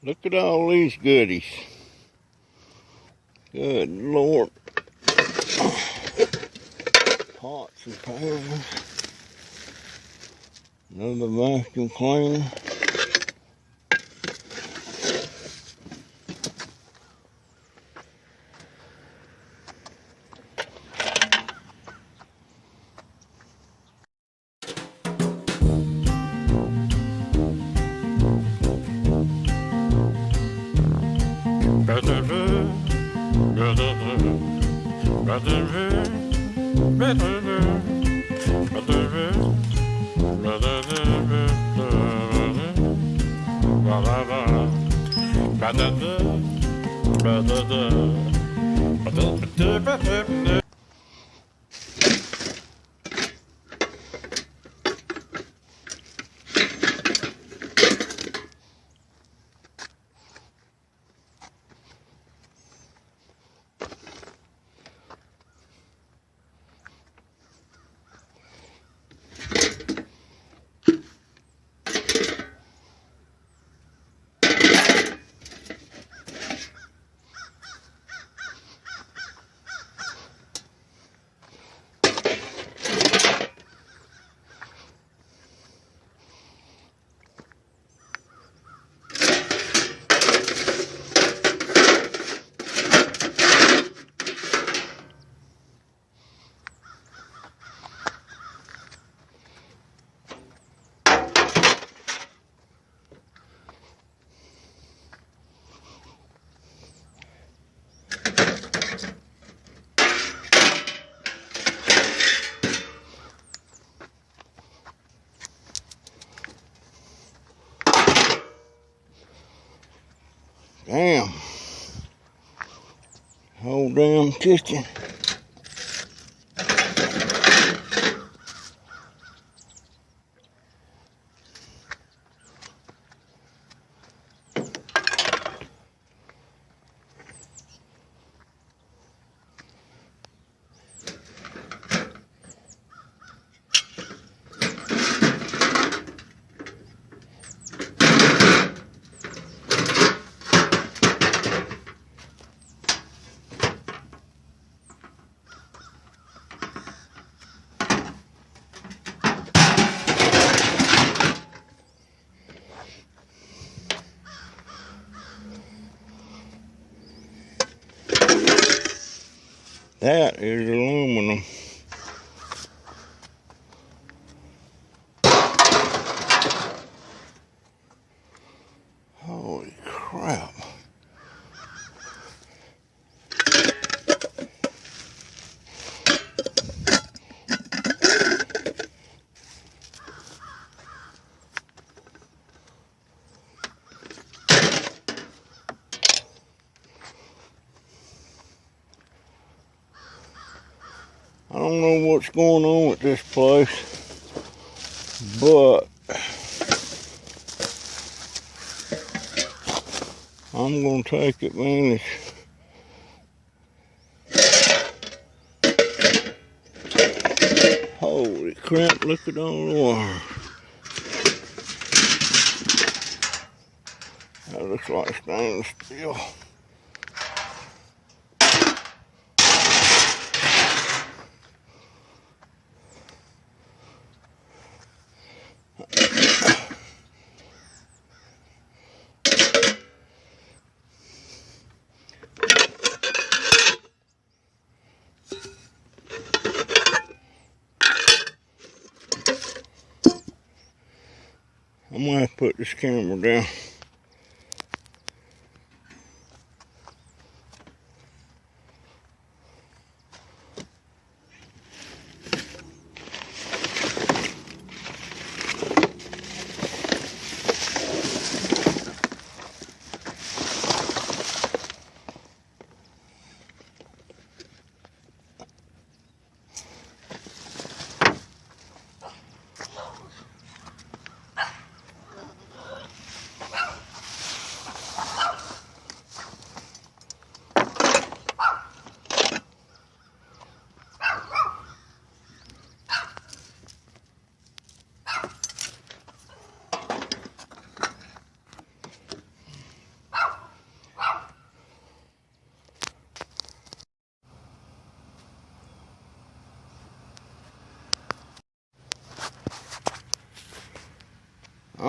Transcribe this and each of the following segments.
Look at all these goodies. Good Lord. Pots and pans. Another vacuum cleaner. Damn. Whole damn kitchen. That is aluminum. Holy crap. I don't know what's going on with this place, but I'm going to take advantage. Holy crap, look at all the wire. That looks like stainless steel. I'm gonna have to put this camera down.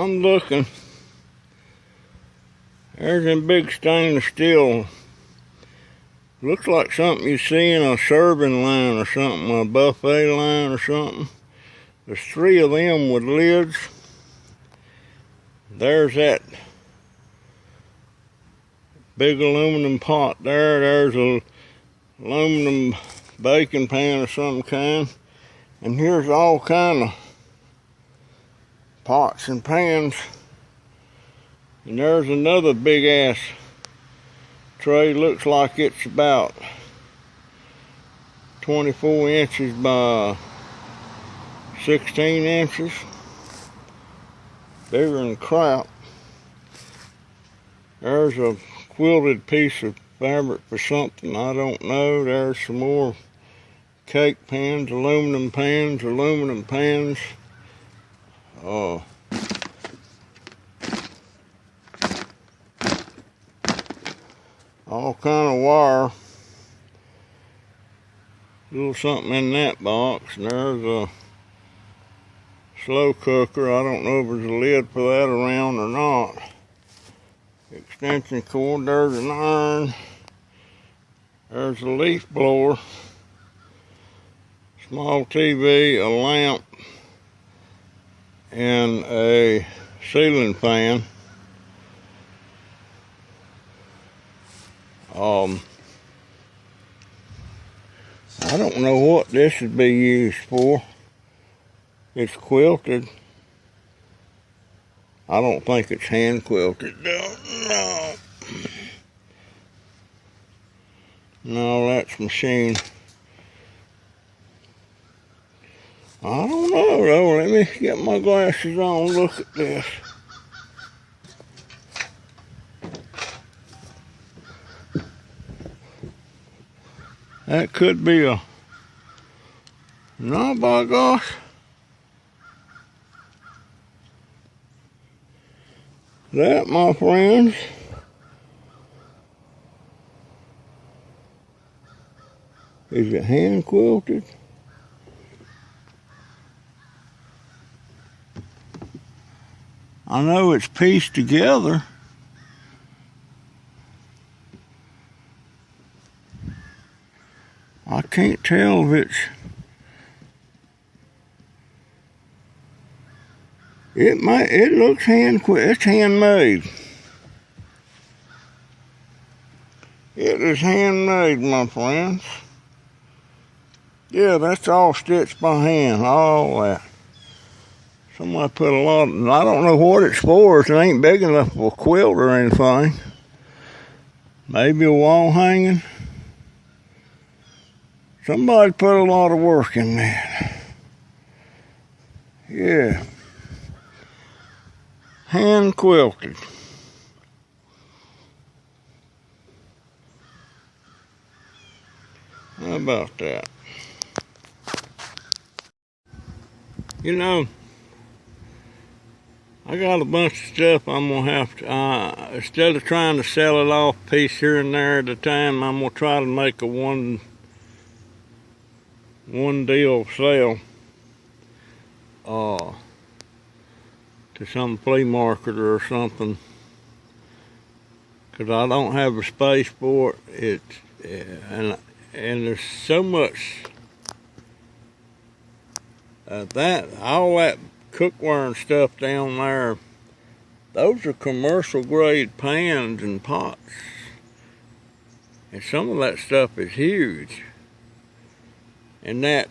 I'm looking. There's a big stainless steel. Looks like something you see in a serving line or something, a buffet line or something. There's 3 of them with lids. There's that big aluminum pot there. There's a aluminum baking pan of some kind. And here's all kind of pots and pans. And there's another big ass tray. Looks like it's about 24 inches by 16 inches. Bigger than crap. There's a quilted piece of fabric for something, I don't know. There's some more cake pans, aluminum pans, aluminum pans. All kind of wire. Little something in that box. And there's a slow cooker. I don't know if there's a lid for that around or not. Extension cord. There's an iron. There's a leaf blower. Small TV, a lamp, and a ceiling fan. I don't know what this would be used for. It's quilted. I don't think it's hand quilted. No. No, that's machine. I don't know though. Let me get my glasses on and look at this. That could be a... No, by gosh. That, my friends, is it hand quilted? I know it's pieced together. I can't tell if it's... It looks it's handmade. It is handmade, my friends. Yeah, that's all stitched by hand, all that. Somebody put a lot of, I don't know what it's for. It ain't big enough for a quilt or anything. Maybe a wall hanging. Somebody put a lot of work in that. Yeah. Hand quilted. How about that? You know, I got a bunch of stuff I'm gonna have to, instead of trying to sell it off piece here and there at a time, I'm gonna try to make a one deal sale to some flea market or something, because I don't have a space for it. And there's so much all that cookware and stuff down there. Those are commercial grade pans and pots, and some of that stuff is huge. And that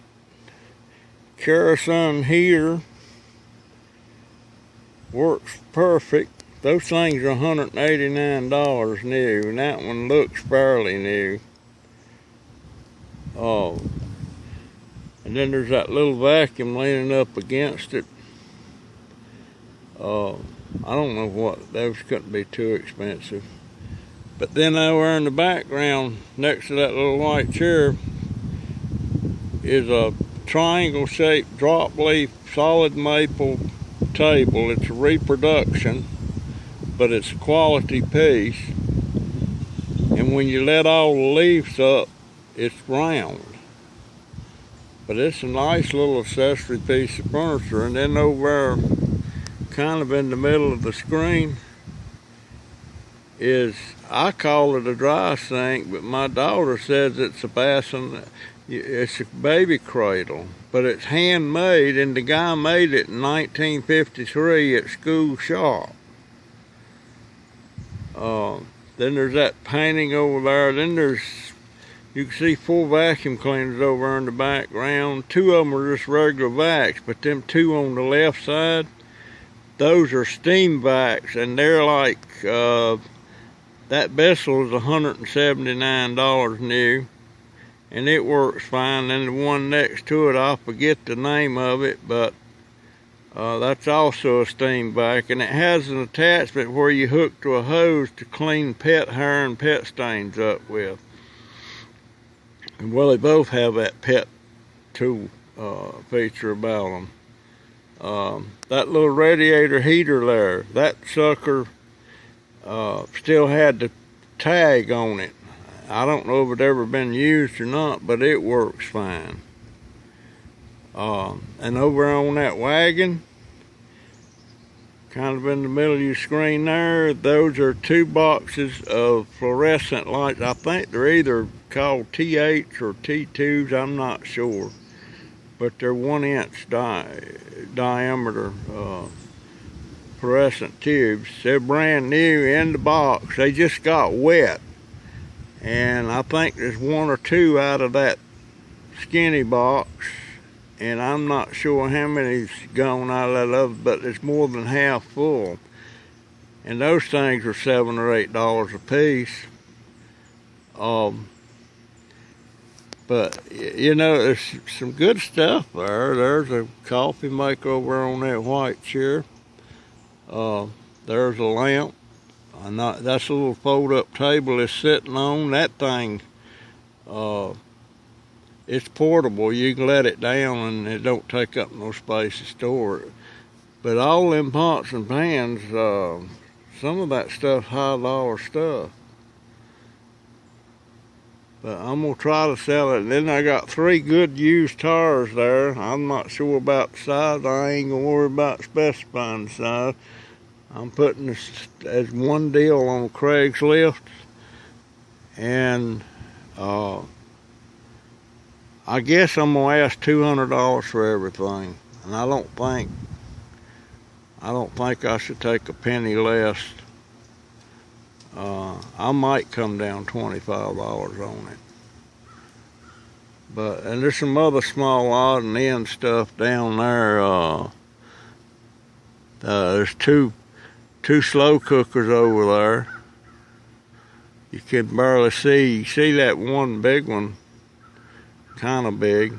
Curbside here works perfect. Those things are $189 new, and that one looks fairly new. And then there's that little vacuum leaning up against it. I don't know what, those couldn't be too expensive. But then over in the background, next to that little white chair, is a triangle shaped drop leaf solid maple table. It's a reproduction, but it's a quality piece. And when you let all the leaves up, it's round. But it's a nice little accessory piece of furniture. And then over there kind of in the middle of the screen is, I call it a dry sink, but my daughter says it's a basin, it's a baby cradle, but it's handmade, and the guy made it in 1953 at school shop. Then there's that painting over there. Then you can see 4 vacuum cleaners over in the background. 2 of them are just regular vacs, but them 2 on the left side, those are steam vacs, and they're like, that vessel is $179 new, and it works fine. Then the one next to it, I forget the name of it, but that's also a steam vac, and it has an attachment where you hook to a hose to clean pet hair and pet stains up with. And well, they both have that pet tool feature about them. That little radiator heater there, that sucker still had the tag on it. I don't know if it ever been used or not, but it works fine. And over on that wagon, kind of in the middle of your screen there, those are 2 boxes of fluorescent lights. I think they're either called T8s or T2s, I'm not sure. But they're 1-inch diameter fluorescent tubes. They're brand new in the box. They just got wet. And I think there's 1 or 2 out of that skinny box. And I'm not sure how many's gone out of that other, but it's more than half full. And those things are $7 or $8 a piece. But you know, there's some good stuff there. There's a coffee maker over on that white chair. There's a lamp. That's a little fold-up table it's sitting on. That thing, it's portable. You can let it down and it don't take up no space to store it. But all them pots and pans, some of that stuff's high-dollar stuff. But I'm gonna try to sell it. Then I got 3 good used tires there. I'm not sure about the size. I ain't gonna worry about specifying the size. I'm putting this as one deal on Craigslist, and I guess I'm gonna ask $200 for everything, and I don't think I should take a penny less. I might come down $25 on it. And there's some other small odd and end stuff down there. There's two slow cookers over there. You can barely see. You see that one big one, kind of big.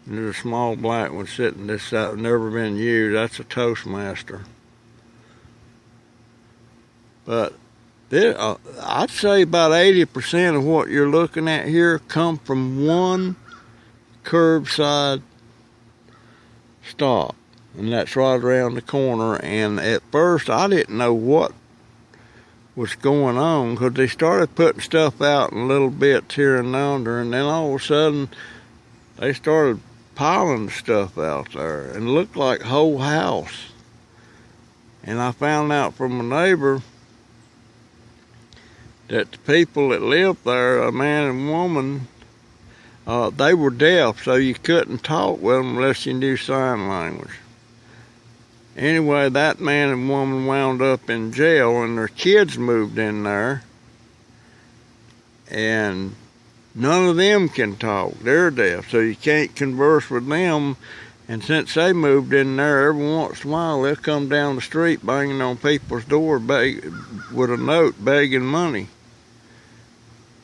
And there's a small black one sitting this side, never been used. That's a Toastmaster. But I'd say about 80% of what you're looking at here come from one curbside stop, and that's right around the corner. And at first I didn't know what was going on, because they started putting stuff out in little bits here and yonder, and then all of a sudden they started piling the stuff out there, and it looked like a whole house. And I found out from a neighbor that the people that lived there, a man and woman, they were deaf, so you couldn't talk with them unless you knew sign language. Anyway, that man and woman wound up in jail, and their kids moved in there, and none of them can talk. They're deaf, so you can't converse with them. And since they moved in there, every once in a while they'll come down the street banging on people's door with a note begging money.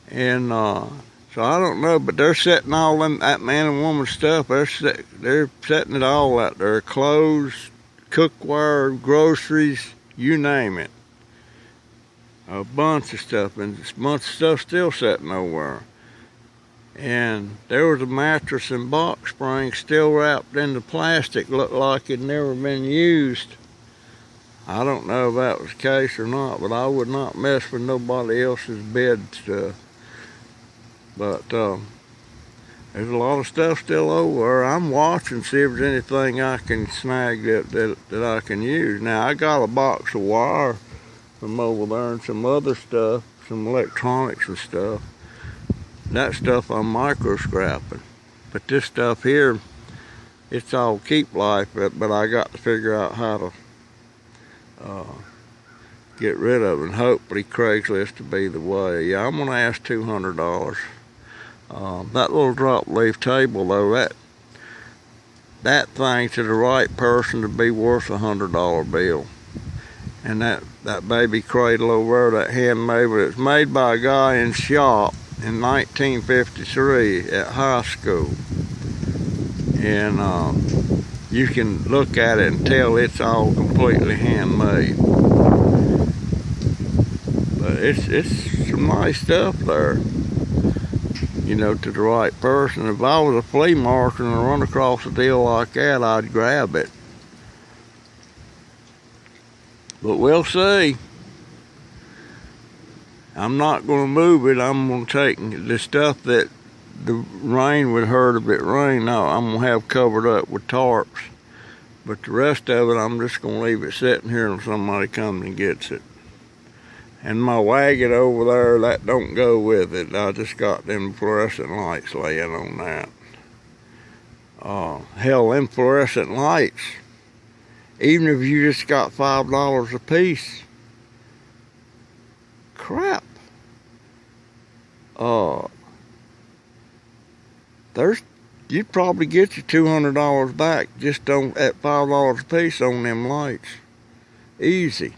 And so I don't know, but they're setting all that man and woman stuff. They're setting it all out there: clothes, cookware, groceries, you name it. A bunch of stuff, and a bunch of stuff still sitting over. And there was a mattress and box spring still wrapped in the plastic, looked like it'd never been used. I don't know if that was the case or not, but I would not mess with nobody else's bed stuff. But There's a lot of stuff still over there. I'm watching, see if there's anything I can snag that I can use. Now, I got a box of wire from over there and some other stuff, some electronics and stuff. That stuff I'm micro-scrapping. But this stuff here, it's all keep life, but I got to figure out how to get rid of it. And hopefully Craigslist will be the way. Yeah, I'm going to ask $200. That little drop leaf table though, that thing to the right person to be worth $100 bill. And that baby cradle over there, that handmade, but it's made by a guy in shop in 1953 at high school. And you can look at it and tell it's all completely handmade. But it's some nice stuff there. You know, to the right person. If I was a flea market and I run across a deal like that, I'd grab it. But we'll see. I'm not going to move it. I'm going to take the stuff that the rain would hurt if it rained. No, I'm going to have covered up with tarps. But the rest of it, I'm just going to leave it sitting here until somebody comes and gets it. And my wagon over there, that don't go with it. I just got them fluorescent lights laying on that. Hell, them fluorescent lights, even if you just got $5 a piece, crap. You'd probably get your $200 back just at $5 a piece on them lights. Easy.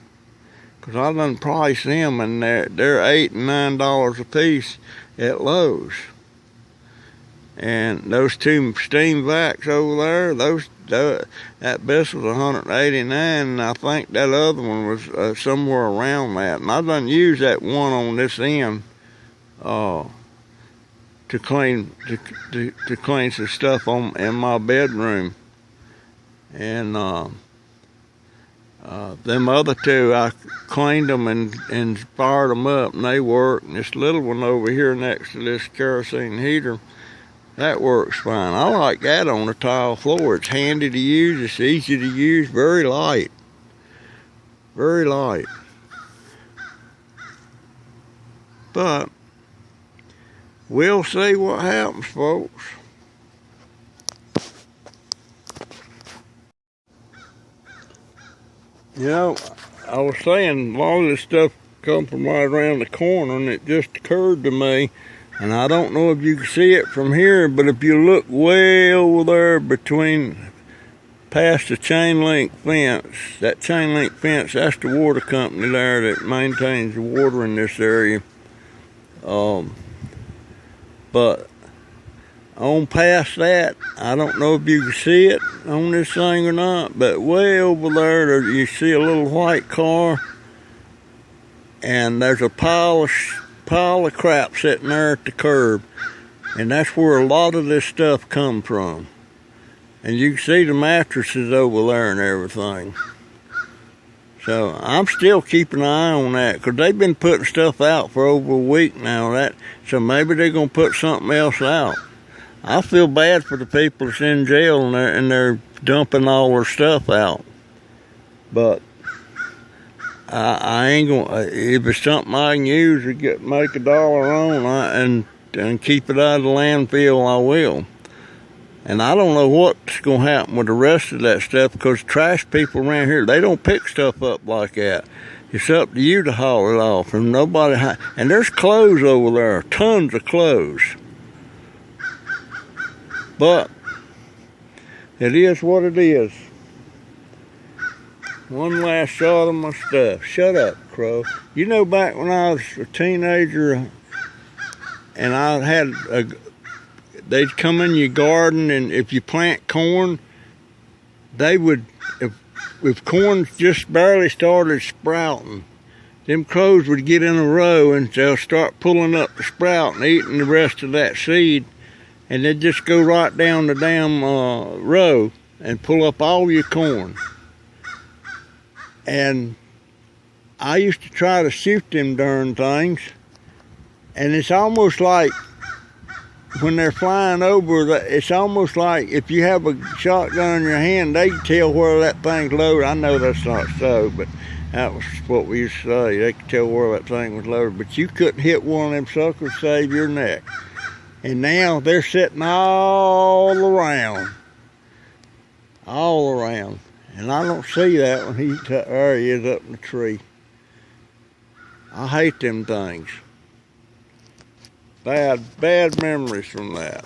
Because I done priced them, and they're $8 and $9 a piece at Lowe's. And those two steam vacs over there, that best was $189, and I think that other one was somewhere around that. And I done used that one on this end to clean some stuff in my bedroom. And them other two, I cleaned them and fired them up, and they work. And this little one over here next to this kerosene heater, that works fine. I like that on a tile floor. It's handy to use, it's easy to use, very light. Very light. But we'll see what happens, folks. You know, I was saying a lot of this stuff come from right around the corner, and it just occurred to me, and I don't know if you can see it from here, but if you look way over there past the chain link fence, that chain link fence, that's the water company there that maintains the water in this area. But on past that, I don't know if you can see it on this thing or not, but way over there you see a little white car, and there's a pile of crap sitting there at the curb, and that's where a lot of this stuff comes from. And you can see the mattresses over there and everything. So I'm still keeping an eye on that, because they've been putting stuff out for over a week now. So maybe they're going to put something else out. I feel bad for the people that's in jail and they're dumping all their stuff out. But I ain't gonna. If it's something I can use to make $1 on and keep it out of the landfill, I will. And I don't know what's gonna happen with the rest of that stuff, because trash people around here, they don't pick stuff up like that. It's up to you to haul it off, and and there's clothes over there, tons of clothes. But it is what it is. One last shot of my stuff. Shut up, Crow. You know, back when I was a teenager and I had they'd come in your garden, and if you plant corn, they would, if corn just barely started sprouting, them crows would get in a row and they'll start pulling up the sprout and eating the rest of that seed. And they'd just go right down the damn row and pull up all your corn. And I used to try to shoot them darn things. And it's almost like when they're flying over, it's almost like if you have a shotgun in your hand, they can tell where that thing's loaded. I know that's not so, but that was what we used to say. They could tell where that thing was loaded, but you couldn't hit one of them suckers to save your neck. And now they're sitting all around. And I don't see that when there he is up in the tree. I hate them things. Bad memories from that.